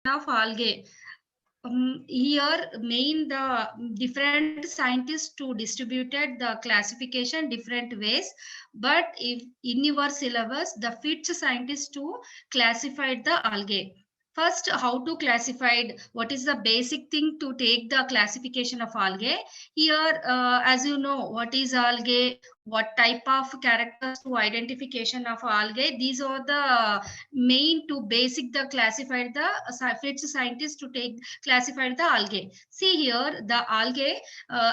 of algae. Here main the different scientists to distributed the classification different ways, but if in your syllabus the FITch scientists to classified the algae. First, how to classified, what is the basic thing to take the classification of algae. Here, as you know, what is algae, what type of characters to identification of algae, these are the main to basic the classified the FITch scientists to take classified the algae. See here, the algae,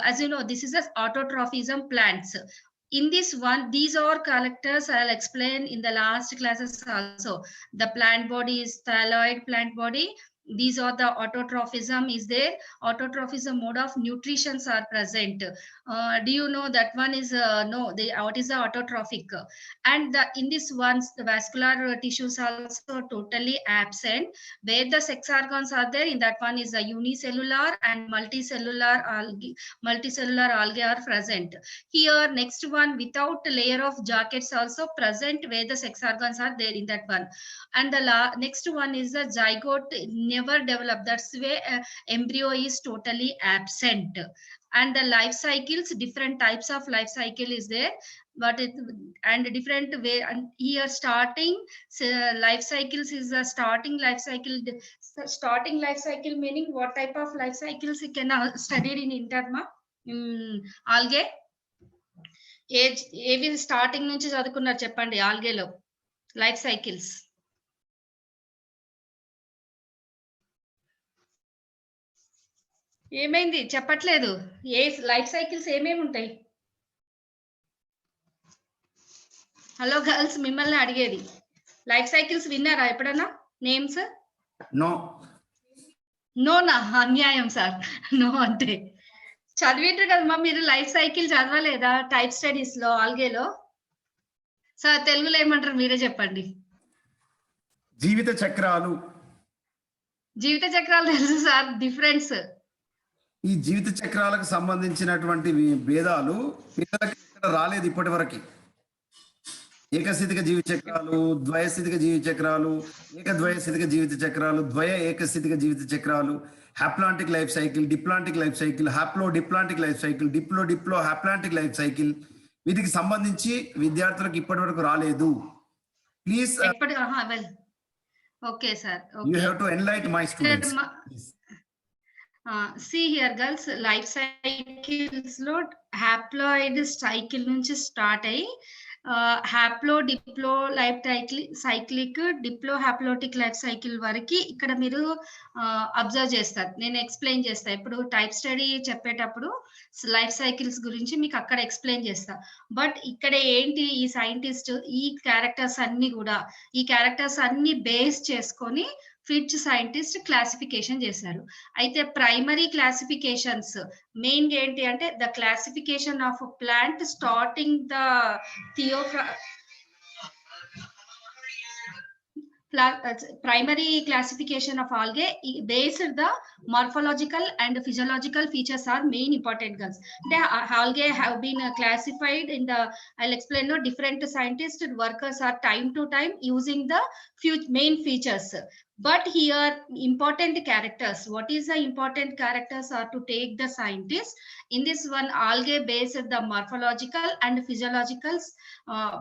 as you know, this is a autotrophism plants. In this one, these are characters I'll explain in the last classes also. The plant body is thyroid plant body. These are the autotrophism is there. Autotrophism mode of nutritions are present. Do you know that one is no? What is the autotrophic? And in this ones, the vascular tissues also totally absent. Where the sex organs are there, in that one is the unicellular and multicellular algae. Multicellular algae are present. Here, next one, without layer of jackets also present, where the sex organs are there in that one. And the next one is the zygote never developed. That's where embryo is totally absent. And the life cycles, different types of life cycle is there, but it and different way. And here starting life cycles is a starting life cycle. Starting life cycle meaning what type of life cycles you can study in interma algae. ఏవి starting నుంచి చదువుకున్నారు చెప్పండి ఆల్గేలో life cycles. ఏమైంది చెప్పట్లేదు? ఏ life cycles ఏమేమి ఉంటాయి? Hello girls, మిమ్మల్ని అడిగేది. లైఫ్ సైకిల్స్ విన్నారా ఎప్పుడన్నా నేమ్స్? నో. నోనా? అన్యాయం సార్, నో అంటే చదివింటారు కదమ్మా మీరు. లైఫ్ సైకిల్ చదవలేదా టైప్ స్టడీస్ లో ఆల్గేలో? సార్ తెలుగులో ఏమంటారు మీరే చెప్పండి. జీవిత చక్రాలు. జీవిత చక్రాలు తెలుసు సార్, డిఫరెన్స్. ఈ జీవిత చక్రాలకు సంబంధించినటువంటి భేదాలు పిల్లలకి ఇక్కడ రాలేదు ఇప్పటి వరకు. ఏకస్థితిక జీవిత చక్రాలు, ద్వయస్థితిక జీవిత చక్రాలు, ఏకద్వయస్థితిక జీవిత చక్రాలు, ద్వయ ఏకస్థితిక జీవిత చక్రాలు, haplontic life cycle, diplontic life cycle, haplo diplontic life cycle, diplo haplontic life cycle, వీటికి సంబంధించి విద్యార్థులకు ఇప్పటి వరకు రాలేదు. Please okay sir, you have to enlight my students. see here girls, life cycles లో హ్యాప్లాయిడ్ సైకిల్ నుంచి స్టార్ట్ అయ్యి haplo diplo life cyclic diplo haplontic life cycle వరకు ఇక్కడ మీరు అబ్జర్వ్ చేస్తారు. నేను ఎక్స్ప్లెయిన్ చేస్తా. ఇప్పుడు టైప్ స్టడీ చెప్పేటప్పుడు లైఫ్ సైకిల్స్ గురించి మీకు అక్కడ ఎక్స్ప్లెయిన్ చేస్తా. బట్ ఇక్కడ ఏంటి, ఈ సైంటిస్ట్ ఈ క్యారెక్టర్స్ అన్ని బేస్ చేసుకొని ఫిట్చ్ సైంటిస్ట్ క్లాసిఫికేషన్ చేశారు. అయితే ప్రైమరీ క్లాసిఫికేషన్స్ మెయిన్ ఏంటి అంటే the classification of plant starting the primary classification of algae based the morphological and physiological features are main important girls. The algae have been classified in the, I'll explain no, different scientists and workers are time to time using the main features. But here important characters, what is the important characters are to take the scientists in this one algae based the morphological and physiological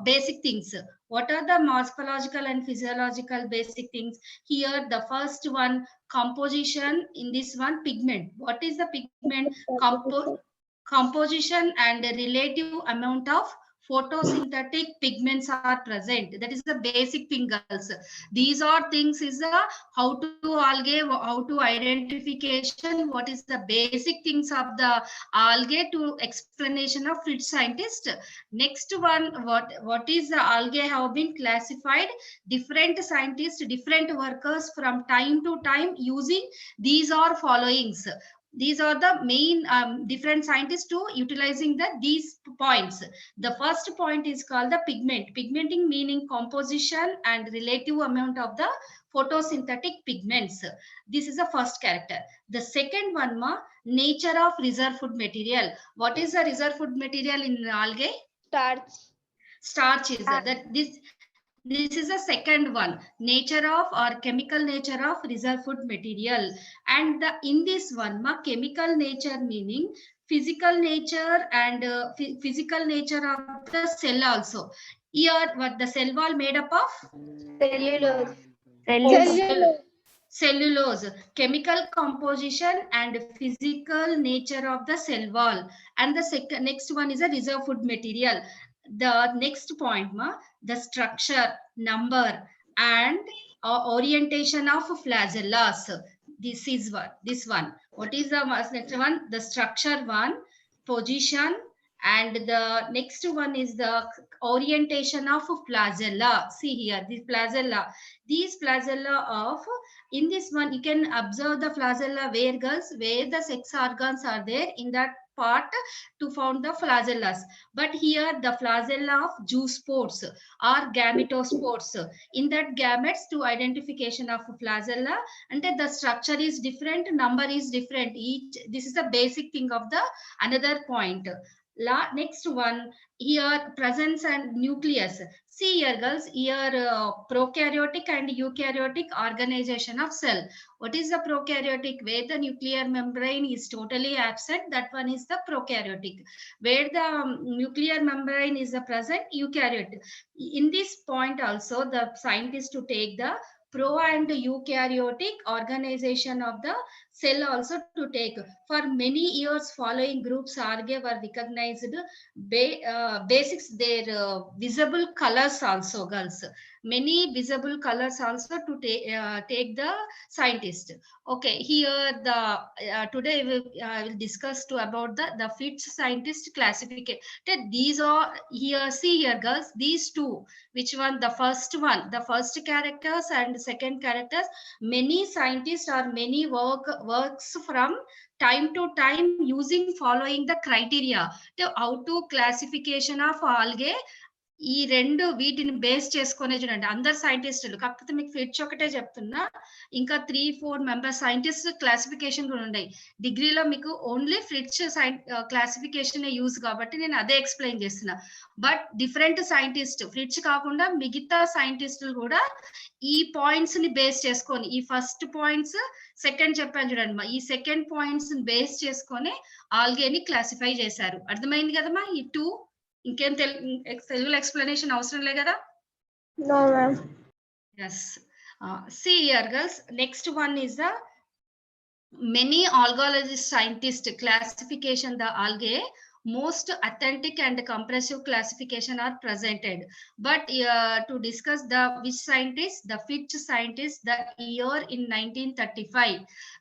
basic things. What are the morphological and physiological basic things? Here the first one, composition. In this one, pigment. What is the pigment? Composition and relative amount of photosynthetic pigments are present. That is the basic thing girls. These are things is how to algae, how to identification, what is the basic things of the algae to explanation of Fritch scientist. Next one, what is the algae have been classified, different scientists, different workers from time to time using these are followings. These are the main different scientists to utilizing these points. The first point is called the pigment. Pigmenting meaning composition and relative amount of the photosynthetic pigments. This is the first character. The second one, nature of reserve food material. What is the reserve food material in algae? Starch. Starch is that This is the second one, nature of or chemical nature of reserve food material. And in this one, chemical nature meaning physical nature and physical nature of the cell also. Here, what the cell wall made up of? Cellulose. Cellulose, chemical composition and physical nature of the cell wall. And the next one is a reserve food material. The next point, the structure, number, and orientation of flagellas. This is what this one. What is the next one? The structure one, position, and the next one is the orientation of flagella. See here, this flagella. These flagella of, in this one you can observe the flagella where, girls, where the sex organs are there, in that part to found the flagellas. But here the flagella of zoospores or gametospores, in that gametes to identification of flagella, and the structure is different, number is different each. This is the basic thing of the another point. Next one, here presence and nucleus. See here, girls, here prokaryotic and eukaryotic organization of cell. What is the prokaryotic? Where the nuclear membrane is totally absent, that one is the prokaryotic. Where the nuclear membrane is present, eukaryotic. In this point also, the scientist to take the pro and eukaryotic organization of the cell also to take. For many years, following groups Algae were recognized basics, their visible colors also, girls. Many visible colors also to take the scientist. Okay, here the today we will discuss to about the Fritch scientist classification. These are here. See here, girls. These two. Which one? The first one. The first characters and second characters. Many scientists or many works from time to time using following the criteria. How to classification of algae. ఈ రెండు వీటిని base చేసుకునే చూడండి అందరు సైంటిస్టులు. కాకపోతే మీకు ఫ్రిట్చ్ ఒకటే చెప్తున్నా, ఇంకా 3-4 మెంబర్స్ సైంటిస్ట్ క్లాసిఫికేషన్ కూడా ఉన్నాయి. డిగ్రీలో మీకు ఓన్లీ ఫ్రిట్చ్ క్లాసిఫికేషన్ యూజ్ కాబట్టి నేను అదే ఎక్స్ప్లెయిన్ చేస్తున్నా. బట్ డిఫరెంట్ సైంటిస్ట్, ఫ్రిట్చ్ కాకుండా మిగతా సైంటిస్టులు కూడా ఈ పాయింట్స్ ని బేస్ చేసుకొని, ఈ ఫస్ట్ పాయింట్స్ సెకండ్ చెప్పాను చూడండి, ఈ సెకండ్ పాయింట్స్ ని బేస్ చేసుకొని ఆల్గేని క్లాసిఫై చేశారు. అర్థమైంది కదమ్మా? ఈ 2 ఇంకేం తెలుగులో ఎక్స్ప్లెనేషన్ అవసరం లే కదా? No, ma'am. Yes. See here, girls. Next one is the many algaologist scientists classification the algae. Most authentic and comprehensive classification are presented. But to discuss the which scientist, the Fritch scientist, the year in 1935,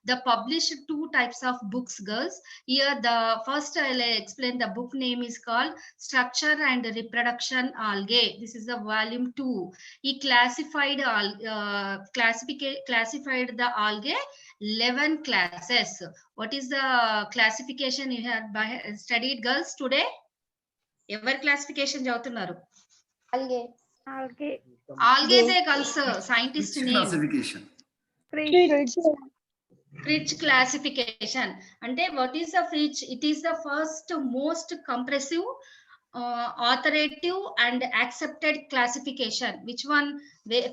the published 2 types of books, girls. Here the first I'll explain, the book name is called Structure and Reproduction Algae. This is the volume 2. He classified classified the algae 11 classes. What is the classification you have studied, girls, today? Ever classification చదువుతున్నారు? Algae. Algae they girls scientist name. Classification. Fritch classification. అంటే what is the Fritch? It is the first most comprehensive, authoritative and accepted classification. Which one?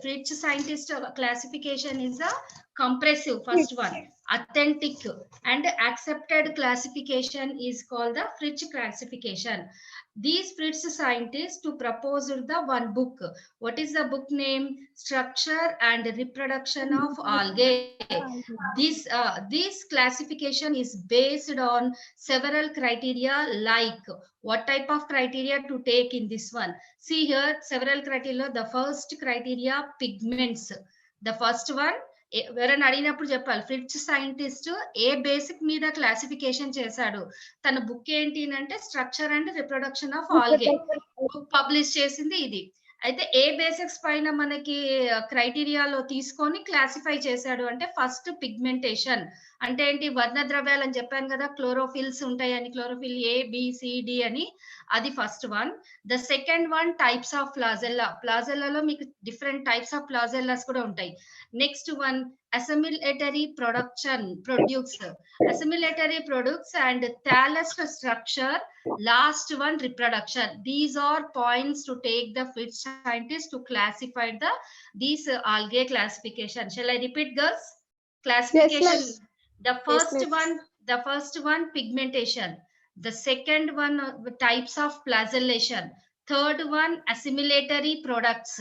Fritch scientist classification is a comprehensive, first one. Authentic and accepted classification is called the Fritch classification. These Fritch scientists to propose the one book. What is the book name? Structure and Reproduction of Algae. This classification is based on several criteria, like what type of criteria to take in this one. See here, several criteria. The first criteria, pigments. The first one, ఎవరైనా అడిగినప్పుడు చెప్పాలి ఫ్రిట్చ్ scientist ఏ basic me the classification చేశాడు. తన book ఏంటి అంటే structure and reproduction of algae book publish చేసింది ఇది. అయితే ఏ బేసిక్స్ పైన మనకి క్రైటీరియాలో తీసుకొని క్లాసిఫై చేశాడు అంటే ఫస్ట్ పిగ్మెంటేషన్ అంటే ఏంటి, వర్ణ ద్రవ్యాలు అని చెప్పాను కదా, క్లోరోఫిల్స్ ఉంటాయని, chlorophyll A, B, C, D అని, అది first one. The second one types of flagella. ఫ్లాజెల్లాలో మీకు డిఫరెంట్ టైప్స్ ఆఫ్ ఫ్లాజెల్లాస్ కూడా ఉంటాయి. Next one assimilatory produce assimilatory products, and thallus structure, last one reproduction. These are points to take the Fritch scientists to classify these algae classification. Shall I repeat, girls? Classification. Yes, The first Yes, one pigmentation, the second one types of flagellation, third one assimilatory products,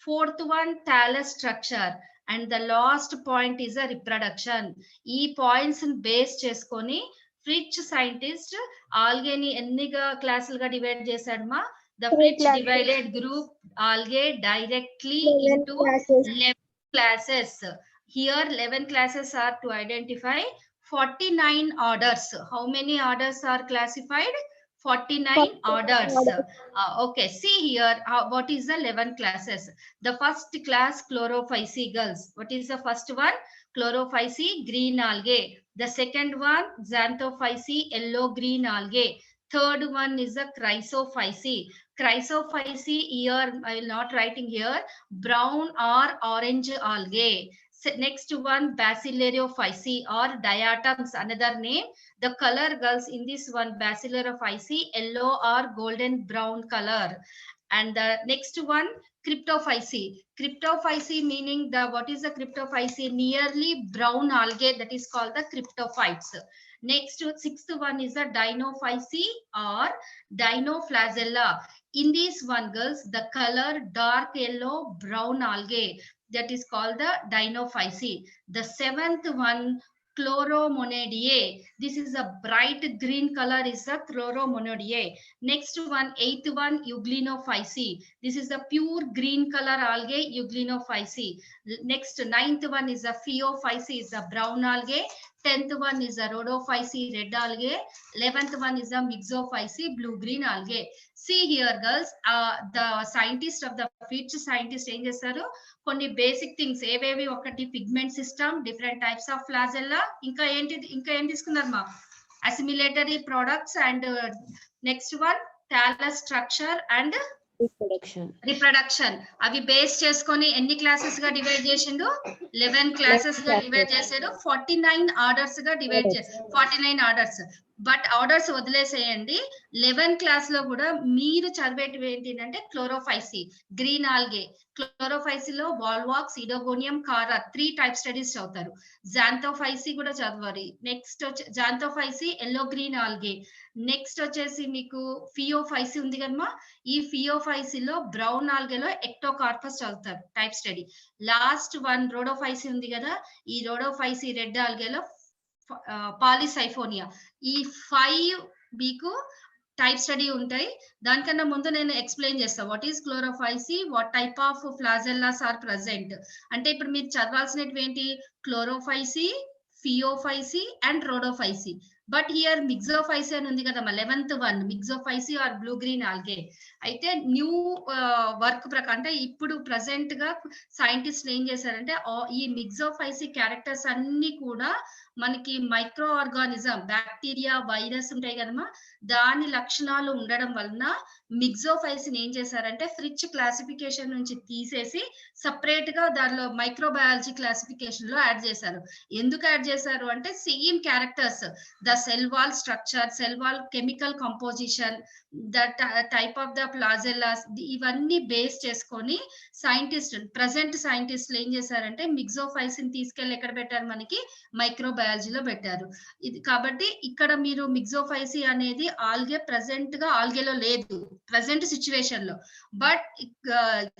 fourth one thallus structure, and the last point is a reproduction. ఈ points base చేసుకొని ఫ్రిచ్ scientist ఆల్గేని ఎన్ని క్లాసులుగా divide చేశాడు మా? The Fritch classes. divided group algae directly 11 into classes. 11 classes. Here 11 classes are to identify 49 orders. How many orders are classified? 49 orders. Okay, see here what is the 11 classes. The first class, Chlorophyceae, girls. What is the first one? Chlorophyceae, green algae. The second one, Xanthophyceae, yellow green algae. Third one is the Chrysophyceae. Chrysophyceae, here I will not writing here, brown or orange algae. Next one, Basilarophyceae or diatoms, another name. The color, girls, in this one Basilarophyceae, yellow or golden brown color. And the next one, Cryptophyceae. Cryptophyceae meaning what is the Cryptophyceae? Nearly brown algae, that is called the cryptophytes. Next, sixth one is the Dinophyceae or Dinoflagella. In this one, girls, the color dark yellow brown algae, that is called the Dinophyceae. The seventh one, Chloromonadiae. This is a bright green color, is the Chloromonadiae. Next one, eighth one, Euglenophyceae. This is the pure green color algae, Euglenophyceae. Next, ninth one is a F.E.Fritch, is a brown algae. 10th one is a Rhodophyceae, red algae. 11th one is a Myxophyceae, blue green algae. See here, girls, the scientist of the Fritch scientist ఏం చేస్తారు, కొన్ని basic things ఏవేవి, ఒకటి pigment system, different types of flagella, ఇంకా ఏం తీసుకున్నారు మా? Assimilatory products and next one thallus structure and reproduction. అవి బేస్ చేసుకొని ఎన్ని క్లాసెస్ గా డివైడ్ చేసిండు? 11 క్లాసెస్ గా డివైడ్ చేసాడు. 49 ఆర్డర్స్ గా డివైడ్ చేశాడు. 49 ఆర్డర్స్. బట్ ఆర్డర్స్ వదిలేసేయండి. 11 క్లాస్ లో కూడా మీరు చదివేటివి ఏంటంటే క్లోరోఫైసీ, గ్రీన్ ఆల్గే. క్లోరోఫైసీలో బాల్వాక్స్, ఇడోగోనియం, కారా 3 టైప్ స్టడీస్ చదువుతారు. జాంతోఫైసీ కూడా చదవాలి. నెక్స్ట్ వచ్చి జాంతోఫైసీ ఎల్లో గ్రీన్ ఆల్గే. నెక్స్ట్ వచ్చేసి మీకు ఫియోఫైసీ ఉంది కదమ్మా. ఈ ఫియోఫైసీలో బ్రౌన్ ఆల్గేలో ఎక్టోకార్పస్ చదువుతారు, టైప్ స్టడీ. లాస్ట్ వన్ రోడోఫైసీ ఉంది కదా, ఈ రోడోఫైసీ రెడ్ ఆల్గేలో పాలిసైఫోనియా. ఈ 5 మీకు టైప్ స్టడీ ఉంటాయి. దానికన్నా ముందు నేను ఎక్స్ప్లెయిన్ చేస్తాను what is chlorophyceae, what type of flagellas are present. అంటే ఇప్పుడు మీరు చదవాల్సినవి ఏంటి? Chlorophyceae, phaeophyceae and rhodophyceae. But here myxophyceae అని ఉంది కదా, 11th one myxophyceae are blue green algae. అయితే న్యూ వర్క్ ప్రకారం, అంటే ఇప్పుడు ప్రెసెంట్ గా సైంటిస్టులు ఏం చేశారంటే ఈ మిక్సోఫైసీ క్యారెక్టర్స్ అన్ని కూడా మనకి మైక్రో ఆర్గానిజం, బ్యాక్టీరియా, వైరస్ ఉంటాయి కదమ్మా, దాని లక్షణాలు ఉండడం వలన మిక్సోఫైసీని ఏం చేశారంటే ఫ్రిచ్ క్లాసిఫికేషన్ నుంచి తీసేసి సపరేట్ గా దానిలో మైక్రోబయాలజీ క్లాసిఫికేషన్ లో యాడ్ చేశారు. ఎందుకు యాడ్ చేశారు అంటే same characters, the cell wall structure, cell wall chemical composition, the type of the flagellas, ఇవన్నీ బేస్ చేసుకొని ప్రెసెంట్ సైంటిస్టులు ఏం చేశారంటే మిక్సోఫైసీని తీసుకెళ్లి ఎక్కడ పెట్టారు? మనకి మైక్రోబయాలజీలో పెట్టారు. ఇది కాబట్టి ఇక్కడ మీరు మిక్సోఫైసీ అనేది ఆల్గే ప్రెసెంట్ గా ఆల్గేలో లేదు ప్రెసెంట్ సిచ్యువేషన్ లో. బట్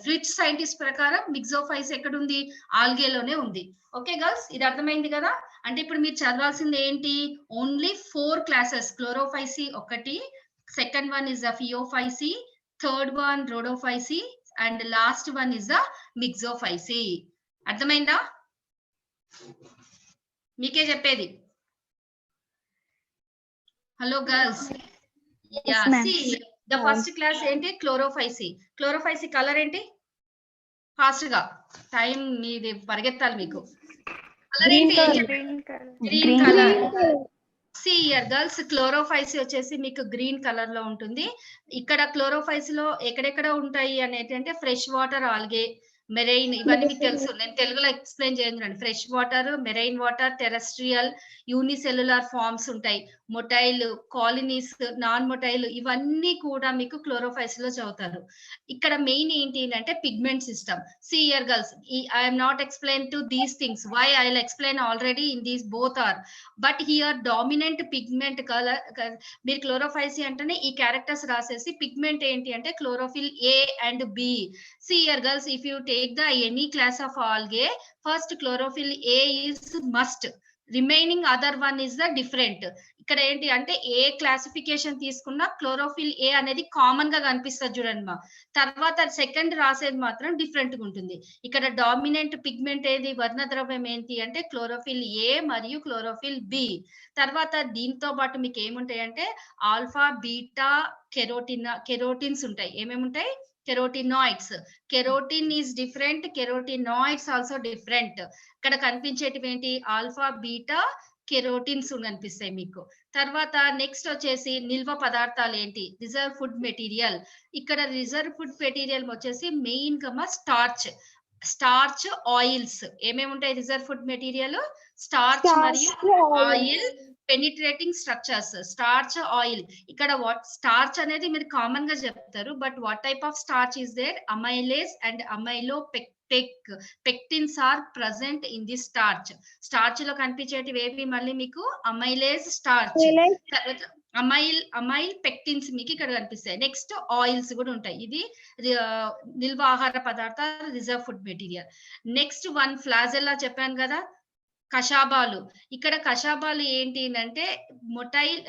ఫ్రిచ్ సైంటిస్ట్ ప్రకారం మిక్సోఫైసీ ఎక్కడ ఉంది? ఆల్గేలోనే ఉంది. ఓకే గర్ల్స్, ఇది అర్థమైంది కదా. అంటే ఇప్పుడు మీరు చదవాల్సింది ఏంటి? Only 4 classes. క్లోరోఫైసీ ఒకటి, second one is the phaeophyceae, third one rhodophyceae and last one is the myxophyceae. అర్థమైందా? మీకే చెప్పేది. Hello girls, the first class ఏంటి? క్లోరోఫైసీ. క్లోరోఫైసీ కలర్ ఏంటి? ఫాస్ట్ గా టైం మీది పరిగెత్తాలి మీకు. కలర్ ఏంటి? Green colour. See here girls, chlorophyceae వచ్చేసి మీకు గ్రీన్ కలర్ లో ఉంటుంది. ఇక్కడ క్లోరోఫైసీలో ఎక్కడెక్కడ ఉంటాయి అనేది అంటే ఫ్రెష్ వాటర్ ఆల్గే, మెరైన్, ఇవన్నీ మీకు తెలుసు. నేను తెలుగులో ఎక్స్ప్లెయిన్ చేయండి. Fresh water, marine water, terrestrial, unicellular forms ఉంటాయి, మొటైల్, కాలనీస్, నాన్ మొటైల్, ఇవన్నీ కూడా మీకు క్లోరోఫైల్స్ లో చదువుతారు. ఇక్కడ మెయిన్ ఏంటి అంటే pigment system. See here girls, I am not explained to these things. Why? I will explain already in these both are. But here dominant pigment color, మీరు క్లోరోఫైల్స్ అంటేనే ఈ క్యారెక్టర్స్ రాసేసి పిగ్మెంట్ ఏంటి అంటే chlorophyll A and B. See here girls, if you take the any class of algae, first chlorophyll A is must, remaining other one is the different. ఇక్కడ ఏంటి అంటే ఏ classification తీసుకున్నా క్లోరోఫిల్ ఏ అనేది కామన్ గా కనిపిస్తుంది చూడండి మా. తర్వాత సెకండ్ రాసేది మాత్రం డిఫరెంట్ గా ఉంటుంది. ఇక్కడ డామినెంట్ పిగ్మెంట్ ఏది, వర్ణద్రవ్యం ఏంటి అంటే క్లోరోఫిల్ ఏ మరియు క్లోరోఫిల్ బి. తర్వాత దీంతో పాటు మీకు ఏముంటాయి అంటే ఆల్ఫా, బీటా, కెరోటిన్స్ ఉంటాయి. ఏమేమి ఉంటాయి? Carotenoids. Carotene is different, carotenoids also different. ఇక్కడ కనిపించేటివి ఏంటి? ఆల్ఫా, బీటా, కెరోటిన్స్ కనిపిస్తాయి మీకు. తర్వాత నెక్స్ట్ వచ్చేసి నిల్వ పదార్థాలు ఏంటి? Reserve food material. ఇక్కడ రిజర్వ్ ఫుడ్ మెటీరియల్ వచ్చేసి మెయిన్ గా స్టార్చ్, ఆయిల్స్. ఏమేమి ఉంటాయి రిజర్వ్ ఫుడ్ మెటీరియల్? స్టార్చ్ మరియు oil, penetrating structures, starch, oil. ఇక్కడ వాట్ స్టార్చ్ అనేది మీరు కామన్ గా చెప్తారు, but what type of starch is there? Amylase and pectins are present in the starch. Starch లో కనిపించేటివి ఏవి మళ్ళీ మీకు? అమైలేస్, స్టార్చ్, అమైల్, పెక్టిన్స్ మీకు ఇక్కడ కనిపిస్తాయి. నెక్స్ట్ ఆయిల్స్ కూడా ఉంటాయి. ఇది నిల్వ ఆహార పదార్థాలు, reserve food material. Next one flagella చెప్పాను కదా, కషాబాలు. ఇక్కడ కషాబాలు ఏంటి అంటే motile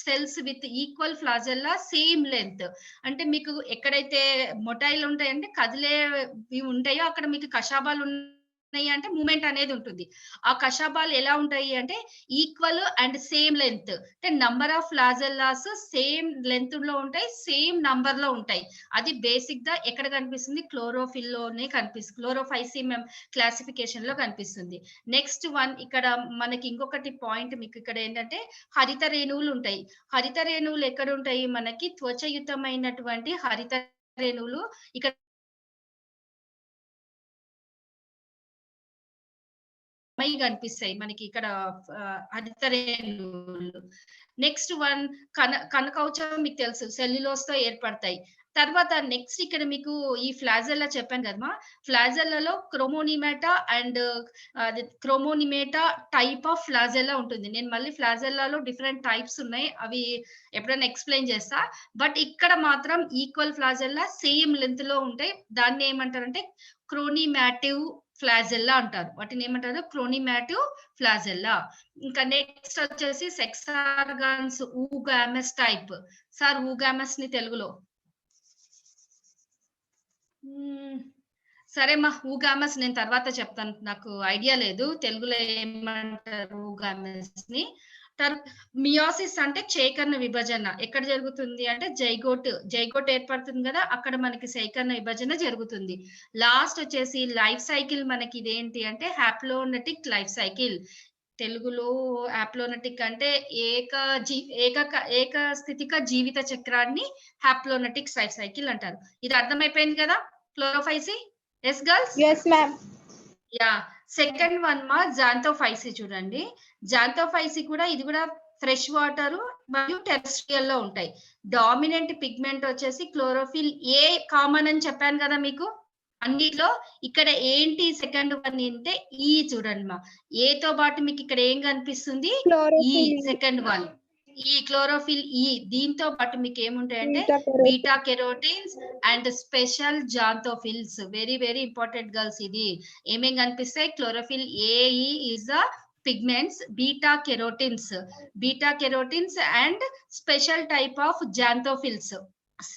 cells with equal flagella same length. అంటే మీకు ఎక్కడైతే మొటైల్ ఉంటాయంటే కదిలేవి ఉంటాయో అక్కడ మీకు కషాబాలు ఉన్నాయి అంటే మూమెంట్ అనేది ఉంటుంది. ఆ కషాబాలు ఎలా ఉంటాయి అంటే ఈక్వల్ అండ్ సేమ్ లెంత్. అంటే నంబర్ ఆఫ్ ఫ్లాజెల్లాస్ సేమ్ లెంత్ లో ఉంటాయి, సేమ్ నంబర్ లో ఉంటాయి. అది బేసిక్ గా ఎక్కడ కనిపిస్తుంది? క్లోరోఫిల్ లోనే కనిపిస్తుంది, క్లోరోఫైసియం క్లాసిఫికేషన్ లో కనిపిస్తుంది. నెక్స్ట్ వన్ ఇక్కడ మనకి ఇంకొకటి పాయింట్ మీకు ఇక్కడ ఏంటంటే హరిత రేణువులు ఉంటాయి. హరిత రేణువులు ఎక్కడ ఉంటాయి? మనకి త్వచయుతమైనటువంటి హరిత రేణువులు ఇక్కడ కనిపిస్తాయి మనకి ఇక్కడ హరిత రేణువులు. నెక్స్ట్ వన్ కనకౌచం మీకు తెలుసు, సెల్యులోస్ తో ఏర్పడతాయి. తర్వాత నెక్స్ట్ ఇక్కడ మీకు ఈ ఫ్లాజెల్లా చెప్పాను కదమ్మా, ఫ్లాజెల్లాలో క్రోమోనిమేటా అండ్ క్రోమోనిమేటా టైప్ ఆఫ్ ఫ్లాజెల్లా ఉంటుంది. నేను మళ్ళీ ఫ్లాజెల్లాలో డిఫరెంట్ టైప్స్ ఉన్నాయి, అవి ఎప్పుడైనా ఎక్స్ప్లెయిన్ చేస్తా. బట్ ఇక్కడ మాత్రం ఈక్వల్ ఫ్లాజెల్లా సేమ్ లెంత్ లో ఉంటాయి. దాన్ని ఏమంటారంటే క్రోనిమాటివ్ ఫ్లాజెల్లా అంటారు. వాటిని ఏమంటారు? క్రోనిమాటివ్ ఫ్లాజెల్లా. ఇంకా నెక్స్ట్ వచ్చేసి సెక్స్ ఆర్గాన్స్, ఊగామస్ టైప్. సార్ ఊగామస్ ని తెలుగులో సరే మా ఊగామస్ నేను తర్వాత చెప్తాను, నాకు ఐడియా లేదు తెలుగులో ఏమంటారు ఊగామస్ ని. మియోసిస్ అంటే సేకరణ విభజన ఎక్కడ జరుగుతుంది అంటే జైగోట్ ఏర్పడుతుంది కదా, అక్కడ మనకి సేకరణ విభజన జరుగుతుంది. లాస్ట్ వచ్చేసి లైఫ్ సైకిల్ మనకి ఇదేంటి అంటే హ్యాప్లోనెటిక్ లైఫ్ సైకిల్. తెలుగులో హ్యాప్లోనెటిక్ అంటే ఏక స్థితిక జీవిత చక్రాన్ని హ్యాప్లోనెటిక్ లైఫ్ సైకిల్ అంటారు. ఇది అర్థమైపోయింది కదా chlorophyceae? Yes girls? Yes, ma'am. Yeah. Second one ma'am xanthophyceae. చూడండి, జాంతోఫైసి కూడా ఇది కూడా ఫ్రెష్ వాటర్ మరియు టెరెస్ట్రియల్ లో ఉంటాయి. డామినెంట్ పిగ్మెంట్ వచ్చేసి క్లోరోఫిల్ ఏ కామన్ అని చెప్పాను కదా మీకు అన్నిట్లో. ఇక్కడ ఏంటి సెకండ్ వన్ అంటే ఈ చూడండి మా, ఏతో పాటు మీకు ఇక్కడ ఏం కనిపిస్తుంది? ఈ సెకండ్ వన్ ఈ క్లోరోఫిల్ ఈ. దీంతో పాటు మీకు ఏముంటాయంటే beta carotenes and special xanthophylls. Very very important girls. ఇది ఏమేం కనిపిస్తాయి? Chlorophyll A is the pigments, beta carotenes and special type of xanthophylls.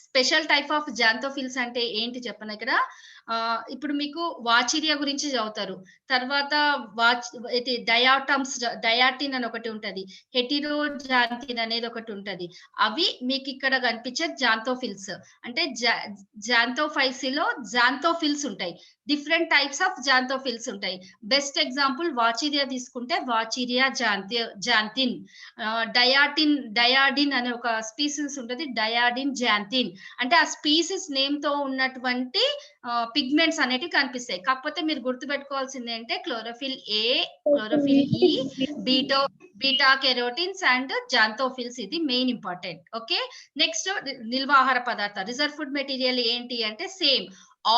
Special type of xanthophylls అంటే ఏంటి చెప్పను ఇక్కడ. ఇప్పుడు మీకు వాచిరియా గురించి చదువుతారు. తర్వాత డయాటిన్ అని ఒకటి ఉంటది, హెటిరోజాంతిన్ అనేది ఒకటి ఉంటది. అవి మీకు ఇక్కడ కనిపించే జాంతోఫిల్స్. అంటే జాంతోఫైసిలో జాంతోఫిల్స్ ఉంటాయి. డిఫరెంట్ టైప్స్ ఆఫ్ జాంతోఫిల్స్ ఉంటాయి. బెస్ట్ ఎగ్జాంపుల్ వాచిరియా తీసుకుంటే వాచిరియా జాంతిన్, డయాడిన్ అనే ఒక స్పీసీస్ ఉంటుంది, డయాడిన్ జాంతిన్. అంటే ఆ స్పీసీస్ నేమ్ తో ఉన్నటువంటి పిగ్మెంట్స్ అనేటివి కనిపిస్తాయి. కాకపోతే మీరు గుర్తుపెట్టుకోవాల్సింది అంటే క్లోరోఫిల్ ఏ, క్లోరోఫిల్ ఈ, బీటా కెరోటిన్స్ అండ్ జాంతోఫిల్స్. ఇది మెయిన్ ఇంపార్టెంట్. ఓకే, నెక్స్ట్ నిల్వాహార పదార్థ రిజర్వ్ ఫుడ్ మెటీరియల్ ఏంటి అంటే సేమ్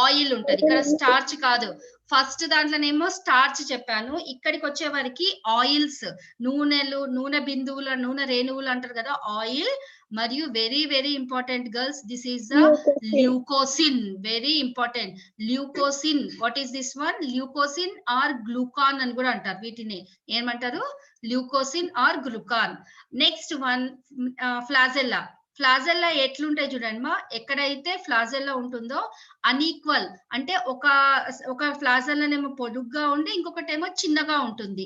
ఆయిల్ ఉంటది. ఇక్కడ స్టార్చ్ కాదు, ఫస్ట్ దాంట్లోనేమో స్టార్చ్ చెప్పాను, ఇక్కడికి వచ్చే వరకు ఆయిల్స్, నూనెలు, నూనె బిందువులు, నూనె రేణువులు అంటారు కదా, ఆయిల్. మరియు very very important girls, this is the leucosin, very important. Leucosin, what is this one? Leucosin or glucan అని కూడా అంటారు. వీటిని ఏమంటారు? Leucosin or glucan. Next one flagella. Flagella ఎట్లుంటాయి చూడండి మా, ఎక్కడైతే ఫ్లాజెల్లా ఉంటుందో అన్ఈక్వల్, అంటే ఒక ఫ్లాజెల్లానేమో పొడుగ్గా ఉండి ఇంకొకటి ఏమో చిన్నగా ఉంటుంది.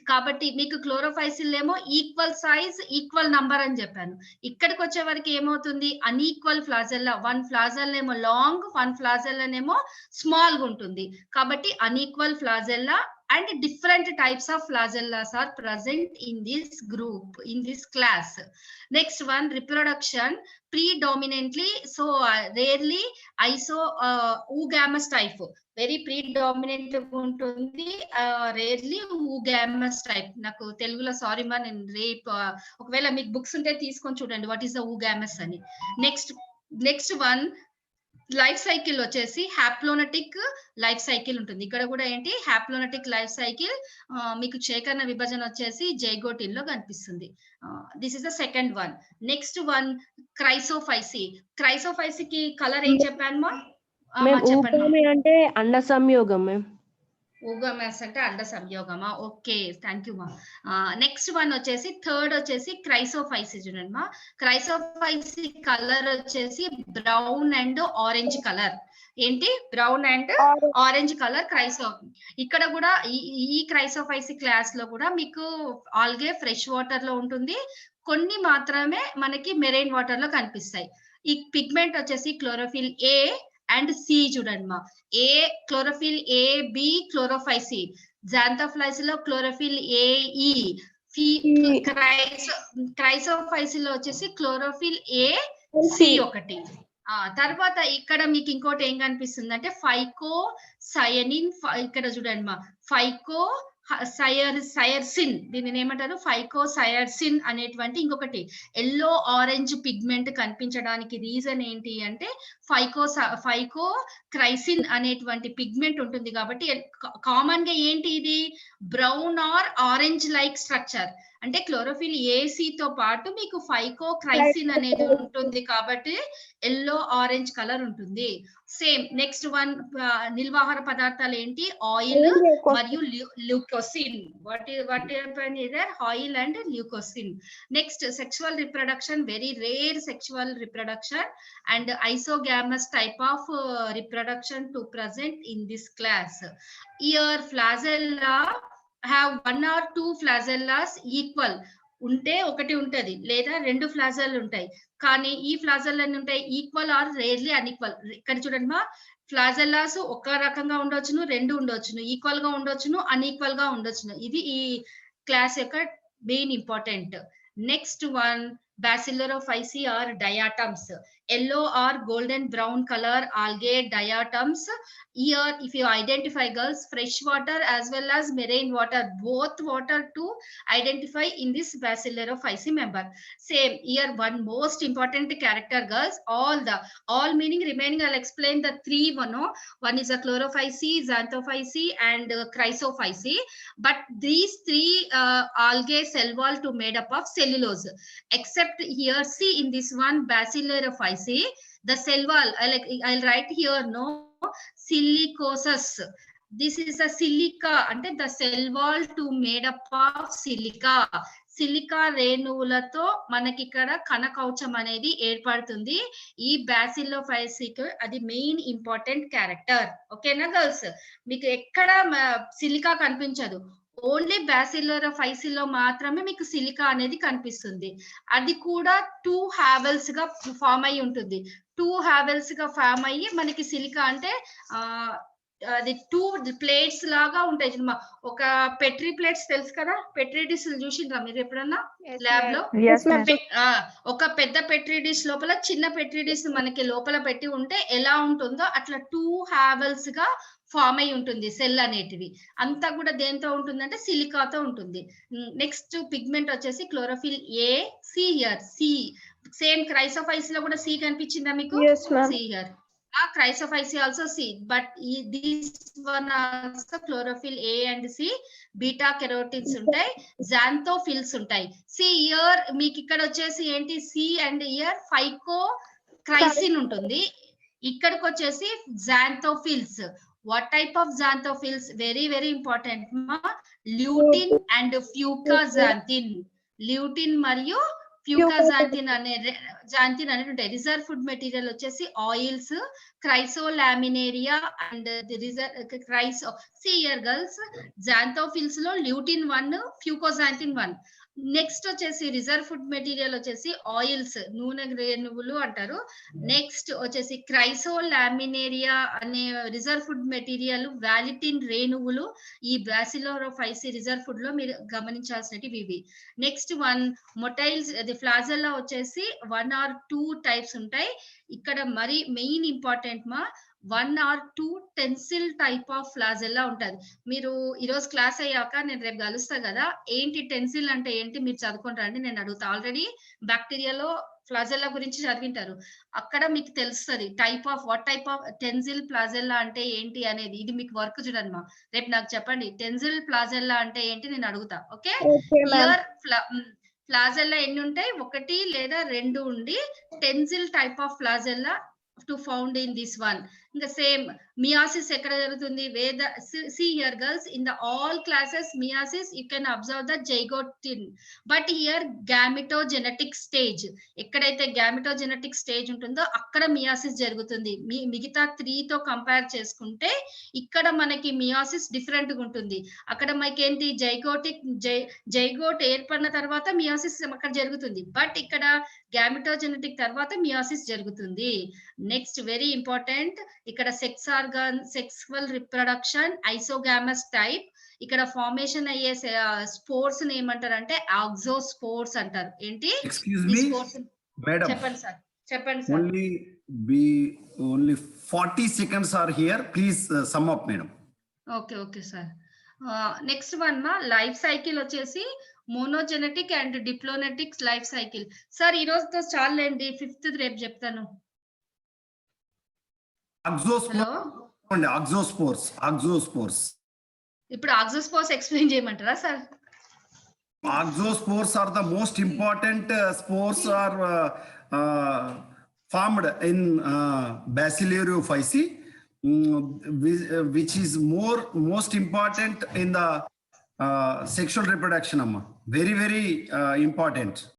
కాబట్టి మీకు క్లోరోఫైసిల్ ఏమో ఈక్వల్ సైజ్ ఈక్వల్ నంబర్ అని చెప్పాను. ఇక్కడికి వచ్చే వరకు ఏమవుతుంది? అన్ఈక్వల్ ఫ్లాజెల్లా, వన్ ఫ్లాజెల్లా ఏమో లాంగ్, వన్ ఫ్లాజెల్లానేమో స్మాల్ గా ఉంటుంది. కాబట్టి unequal flagella and different types of flagellas are present in this group, in this class. Next one, reproduction predominantly, so rarely oogamous type, very predominant ఉంటుంది, rarely oogamous type. నాకు తెలుగులో sorry మా, నేను రేపు ఒకవేళ మీకు బుక్స్ ఉంటే తీసుకొని చూడండి వాట్ ఈస్ ద oogamous అని. నెక్స్ట్ వన్ లైఫ్ సైకిల్ వచ్చేసి హ్యాప్లోనటిక్ లైఫ్ సైకిల్ ఉంటుంది. ఇక్కడ కూడా ఏంటి? Haplontic life cycle. మీకు సేకరణ విభజన వచ్చేసి జైగోటిన్ లో కనిపిస్తుంది. This is the second one. Next one chrysophyceae. క్రైసోఫైసికి కలర్ ఏం చెప్పాను మా? చెప్పండి. అంటే అండ సంయోగం. ఊగమస్ అంటే అండ సంయోగమా? ఓకే, థ్యాంక్ యూ మా. నెక్స్ట్ వన్ వచ్చేసి థర్డ్ వచ్చేసి క్రైసోఫైసి. చూడండి మా, క్రైసోఫైసి కలర్ వచ్చేసి బ్రౌన్ అండ్ ఆరెంజ్ కలర్. ఏంటి? Brown and orange colour chryso. ఇక్కడ కూడా ఈ క్రైసోఫైసి క్లాస్ లో కూడా మీకు ఆల్గే ఫ్రెష్ వాటర్ లో ఉంటుంది, కొన్ని మాత్రమే మనకి మెరైన్ వాటర్ లో కనిపిస్తాయి. ఈ పిగ్మెంట్ వచ్చేసి క్లోరోఫిల్ ఏ అండ్ సి. చూడండి మా, A chlorophyll A, B chlorophyceae. Xanthophyceae లో క్లోరోఫిల్ ఏ, ఈ. క్రైసోఫైసి లో వచ్చేసి క్లోరోఫిల్ ఏ, సి ఒకటి. తర్వాత ఇక్కడ మీకు ఇంకోటి ఏం కనిపిస్తుంది అంటే ఫైకో సయనిన్. ఇక్కడ చూడండి మా, ఫైకో సయర్సిన్, దీనిని ఏమంటారు? ఫైకో సయర్సిన్ అనేటువంటి ఇంకొకటి ఎల్లో ఆరెంజ్ పిగ్మెంట్ కనిపించడానికి రీజన్ ఏంటి అంటే ఫైకో క్రైసిన్ అనేటువంటి పిగ్మెంట్ ఉంటుంది. కాబట్టి కామన్ గా ఏంటి ఇది? Brown or orange like structure. అంటే క్లోరోఫిల్ ఏసీ తో పాటు మీకు ఫైకో క్రైసిన్ అనేది ఉంటుంది కాబట్టి ఎల్లో ఆరెంజ్ కలర్ ఉంటుంది. సేమ్ నెక్స్ట్ వన్ నిల్వాహార పదార్థాలు ఏంటి? ఆయిల్ మరియు leucosin. What oil and leucosin. Next sexual reproduction, very rare sexual reproduction and isogamous type of reproduction to present in this class. Here flagella have one or two flagellas equal ఉంటే ఒకటి ఉంటది, లేదా రెండు ఫ్లాజెల్ ఉంటాయి. కానీ ఈ ఫ్లాజెల్ అన్ని ఉంటాయి ఈక్వల్ ఆర్ రేర్లీ అన్ఈక్వల్. ఇక్కడ చూడండి మా, ఫ్లాజెల్లాస్ ఒక రకంగా ఉండొచ్చును, రెండు ఉండొచ్చును, ఈక్వల్ గా ఉండొచ్చును, అన్ఈక్వల్ గా ఉండొచ్చును. ఇది ఈ క్లాస్ యొక్క main important. Next one Bacillorophysi or diatoms, yellow or golden brown color algae diatoms. Here if you identify girls, fresh water as well as marine water, both water to identify in this Bacillorophysi member. Same here, one most important character girls, all meaning remaining I'll explain the three. One is a Chlorophysi, Xanthophysi and Chrysophysi, but these three algae cell wall to made up of cellulose. Except here, see in this one Bacillorophysi, the cell wall, I'll write here no silicosis. This is a silica, అంటే the cell wall to made up of silica. Silica రేణువులతో మనకి ఇక్కడ కణకవచం అనేది ఏర్పడుతుంది. ఈ బ్యాసిల్లోఫైసిక్ అది మెయిన్ ఇంపార్టెంట్ క్యారెక్టర్. ఓకేనా గర్ల్స్? మీకు ఎక్కడ సిలికా కనిపించదు, ఓన్లీ బ్యాసిల్లోఫైసిలో మాత్రమే మీకు సిలికా అనేది కనిపిస్తుంది. అది కూడా 2 హావెల్స్ గా ఫామ్ అయ్యి ఉంటుంది. 2 హావెల్స్ గా ఫామ్ అయ్యి మనకి సిలికా అంటే అది 2 ప్లేట్స్ లాగా ఉంటాయి చూడమ్మా. ఒక పెట్రీ ప్లేట్స్ తెలుసు కదా, పెట్రీ డిష్ చూసిండ్రా మీరు ఎప్పుడన్నా ల్యాబ్ లో? Yes, ma'am. ఒక పెద్ద పెట్రీ డిష్ లోపల చిన్న పెట్రీ డిష్ మనకి లోపల పెట్టి ఉంటే ఎలా ఉంటుందో అట్లా 2 హావెల్స్ గా ఫామ్ అయి ఉంటుంది సెల్ అనేటివి. అంతా కూడా దేంతో ఉంటుందంటే సిలికాతో ఉంటుంది. నెక్స్ట్ పిగ్మెంట్ వచ్చేసి chlorophyll A. C here, C same chrysophyceae లో కూడా సి కనిపించిందా మీకు? Yes, ma'am. C here. Chrysophyce also C, but this one also chlorophyll A and C, beta carotenes ఉంటాయి, xanthophylls ఉంటాయి. See here మీకు ఇక్కడ వచ్చేసి ఏంటి C and here phycochrysine ఉంటుంది, ఇక్కడికి వచ్చేసి xanthophylls. What type of xanthophylls? Very very important ma, lutein and fucoxanthin. Lutein మరియు ఫ్యూకాజాంథిన్ అనే ఉంటాయి. రిజర్వ్ ఫుడ్ మెటీరియల్ వచ్చేసి ఆయిల్స్, క్రైసోలామినేరియా అండ్ సియర్ గర్ల్స్. జాంథోఫిల్స్ లో ల్యూటిన్ 1, ఫ్యూకోజాంథిన్ 1. నెక్స్ట్ వచ్చేసి రిజర్వ్ ఫుడ్ మెటీరియల్ వచ్చేసి ఆయిల్స్, నూనె రేణువులు అంటారు. నెక్స్ట్ వచ్చేసి క్రైసోలామినేరియా అనే రిజర్వ్ ఫుడ్ మెటీరియల్ వాలిటిన్ రేణువులు ఈ బ్యాసిలోరోఫైసి రిజర్వ్ ఫుడ్ లో మీరు గమనించాల్సినవి ఇవి. నెక్స్ట్ వన్ మొటైల్స్, అది ఫ్లాజెల్లా వచ్చేసి 1 or 2 టైప్స్ ఉంటాయి. ఇక్కడ మరి మెయిన్ ఇంపార్టెంట్ మా 1 or 2 tensile type of flagella ఉంటుంది. మీరు ఈరోజు క్లాస్ అయ్యాక నేను రేపు కలుస్తా కదా, ఏంటి టెన్సిల్ అంటే ఏంటి మీరు చదువుకుంటారండి నేను అడుగుతా. ఆల్రెడీ బ్యాక్టీరియాలో ఫ్లాజెల్లా గురించి చదివింటారు, అక్కడ మీకు తెలుస్తుంది type of what type of tinsel flagella అంటే ఏంటి అనేది. ఇది మీకు వర్క్ చూడండి మా, రేపు నాకు చెప్పండి టెన్సిల్ ప్లాజెల్లా అంటే ఏంటి నేను అడుగుతా. ఓకే, హియర్ ఫ్లాజెల్లా ఎన్ని ఉంటాయి? 1 లేదా 2 ఉండి tinsel type of flagella to found in this one. ఇంకా సేమ్ మియాసిస్ ఎక్కడ జరుగుతుంది? వేద see here girls, in the all classes meiosis you can observe the జైగోటిన్, బట్ హియర్ గ్యామిటోజెనెటిక్ స్టేజ్. ఎక్కడైతే గ్యామిటోజెనెటిక్ స్టేజ్ ఉంటుందో అక్కడ మియాసిస్ జరుగుతుంది. మిగతా 3 తో కంపేర్ చేసుకుంటే ఇక్కడ మనకి మియాసిస్ డిఫరెంట్ గా ఉంటుంది. అక్కడ మనకి ఏంటి జైగోట్ ఏర్పడిన తర్వాత మియాసిస్ అక్కడ జరుగుతుంది, బట్ ఇక్కడ గ్యామిటోజెనెటిక్ తర్వాత మియాసిస్ జరుగుతుంది. నెక్స్ట్ వెరీ ఇంపార్టెంట్, ఇక్కడ sex organ, sexual reproduction, isogamous type. ఇక్కడ ఫార్మేషన్ అయ్యే స్పోర్స్ ఏమంటారంటే ఆక్సోస్పోర్స్ అంటారు. ఏంటి? ఎక్స్క్యూజ్ మీ మేడం, చెప్పండి సార్, చెప్పండి sir. Only 40 seconds are here, please sum up madam. Okay okay sir. Next one మా లైఫ్ సైకిల్ వచ్చేసి monogenetic and diplonetic life cycle. Sir ఈ రోజుతో చాలండి, 5th రేపు చెప్తాను. ఆక్సోస్పోర్స్ ఇప్పుడు ఆక్సోస్పోర్స్ ఎక్స్ప్లెయిన్ చేయమంటారా sir? Oxospores are the most important spores are formed in Bacillariophyci, which is most important in the sexual reproduction. Very very important.